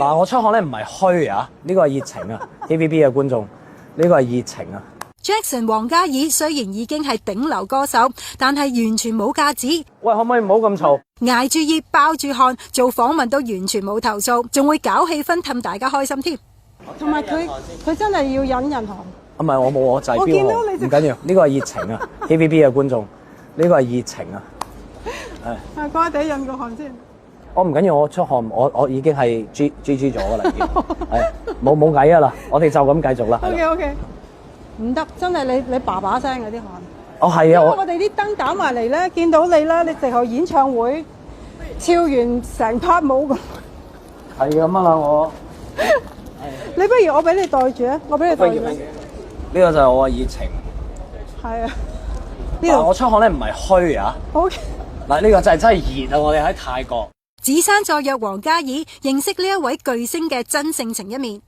嗱，我出汗咧唔係虛啊，呢個係熱情啊 ！TVB 嘅觀眾，呢個係熱情啊 Jackson 黃嘉爾雖然已經係頂流歌手，但係完全冇架子。喂，可唔可以唔好咁嘈？捱住熱爆住汗，做訪問都完全冇投訴，仲會搞氣氛氹大家開心添。同埋佢真係要引人汗。唔係我冇我就係我見到你唔緊要，呢個係熱情啊 ！TVB 嘅觀眾，呢個係熱情啊！係乖地引個汗先。我唔緊要，我出汗，我已經係 GG 咗㗎啦，已經係冇計㗎啦，我哋就咁繼續啦。OK， 唔得，真係你爸爸聲嗰啲汗。哦係啊，我哋啲燈打埋嚟咧，見到你啦，你直頭演唱會跳完成 part 舞咁。係咁啊啦，我你不如我俾你袋住啊，我俾你袋住。呢個就係我嘅熱情。係啊，嗱，我出汗咧唔係虛啊。OK。嗱，呢個真係熱啊！我哋喺泰國。芷珊再約黃嘉爾認識呢一位巨星嘅真性情一面。